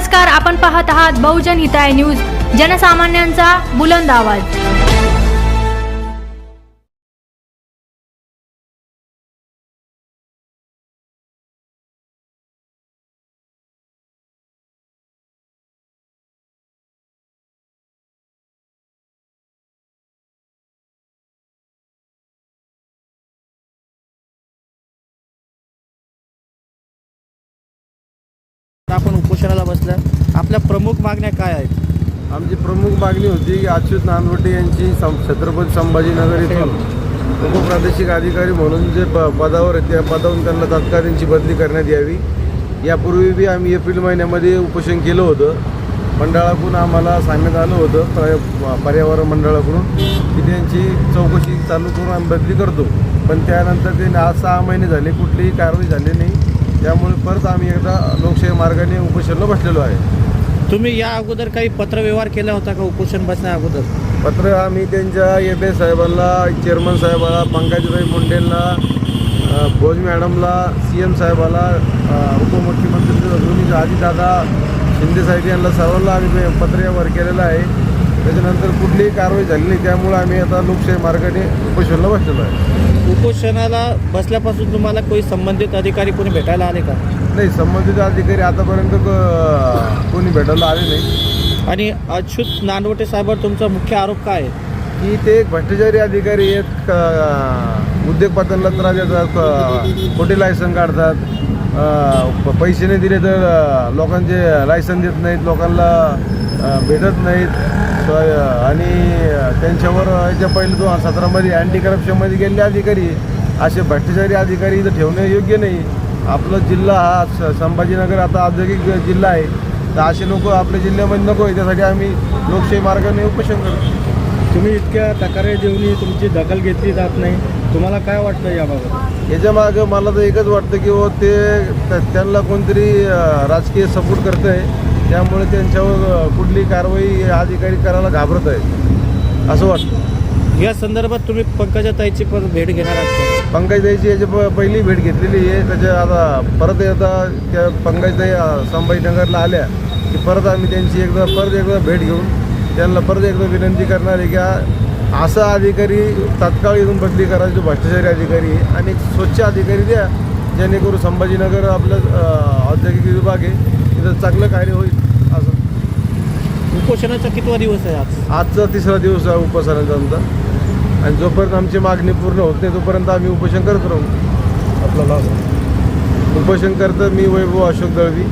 नमस्कार, आपण पाहत आहात बहुजन हिताय न्यूज, जनसामान्यांचा बुलंद आवाज। आपण उपोषणाला बसल्या, आपल्या प्रमुख मागण्या काय आहेत? आमची प्रमुख मागणी होती की अच्युत नानवटे यांची छत्रपती संभाजीनगर येथून उपप्रादेशिक अधिकारी म्हणून जे पदावर आहेत त्या पदावरून त्यांना तात्काळ त्यांची बदली करण्यात यावी। यापूर्वी बी आम्ही एप्रिल महिन्यामध्ये उपोषण केलं होतं। मंडळाकडून आम्हाला सांगण्यात आलं होतं पर्यावरण मंडळाकडून की त्यांची चौकशी चालू करून आम्ही बदली करतो, पण त्यानंतर ते आज 6 महिने झाले कुठलीही कारवाई झाली नाही। त्यामुळे परत आम्ही एकदा लोकशाही मार्गाने उपोषणाला बसलेलो आहे। तुम्ही या अगोदर काही पत्रव्यवहार केला होता का उपोषण बसण्या अगोदर? पत्र आम्ही त्यांच्या एबे साहेबांना, चेअरमन साहेबाला, पंकजाताई मुंडेंना, भोज मॅडमला, CM साहेबाला, उपमुख्यमंत्री दोन्ही अजितदादा, शिंदे साहेब यांना सर्वांना आम्ही पत्रव्यवहार केलेला आहे। त्याच्यानंतर कुठलीही कारवाई झाली नाही, त्यामुळे आम्ही आता लोकशाही मार्गाने उपोषणाला बसलेलो आहे। उपोषणाला बसल्यापासून तुम्हाला कोणी संबंधित अधिकारी कोणी भेटायला आले का? नाही, संबंधित अधिकारी आतापर्यंत कोणी भेटायला आले नाही। आणि अच्युत नानवटे साहेबांवर तुमचा मुख्य आरोप काय आहे? की ते एक भ्रष्टाचारी अधिकारी आहेत, उद्योगपत्यांना त्रास देतात, खोटे लायसन काढतात, पैसे नाही दिले तर लोकांचे लायसन देत नाहीत, लोकांना भेटत नाहीत, आणि त्यांच्यावर याच्या पहिले 2017मध्ये अँटी करप्शनमध्ये गेलेले अधिकारी, असे भ्रष्टाचारी अधिकारी इथं ठेवणे योग्य नाही। आपला जिल्हा हा संभाजीनगर आता औद्योगिक जिल्हा आहे, तर असे लोक आपल्या जिल्ह्यामध्ये नको आहे, त्यासाठी आम्ही लोकशाही मार्गाने उपोषण करतो। तुम्ही इतक्या तक्रारी देऊनही तुमची दखल घेतली जात नाही, तुम्हाला काय वाटतं याबाबत? याच्या मागं मला तर एकच वाटतं की त्यांना कोणतरी राजकीय सपोर्ट करतं आहे, त्यामुळे त्यांच्यावर कुठली कारवाई अधिकारी करायला घाबरत आहे असं वाटतं। या संदर्भात तुम्ही पंकजाताईची पण भेट घेणार आहात? पंकजाताईची याच्या पहिली भेट घेतलेली आहे, त्याच्या आता परत त्या पंकजाताई संभाजीनगरला आल्या की परत आम्ही त्यांची परत एकदा भेट घेऊन त्यांना परत एकदा विनंती करणार आहे की असा अधिकारी तात्काळ इथून बदली करा जो भ्रष्टाचारी अधिकारी आहे, आणि स्वच्छ अधिकारी द्या, जेणेकरून संभाजीनगर आपलं औद्योगिक विभाग आहे तिथं चांगलं कार्य होईल। असं उपोषणाचा कितवा दिवस आहे आज? आजचा 3रा दिवस आहे उपोषणाचा आमचा, आणि जोपर्यंत आमची मागणी पूर्ण होत नाही तोपर्यंत आम्ही उपोषण करत राहू। आपल्याला उपोषण करतं मी वैभव अशोक दळवी।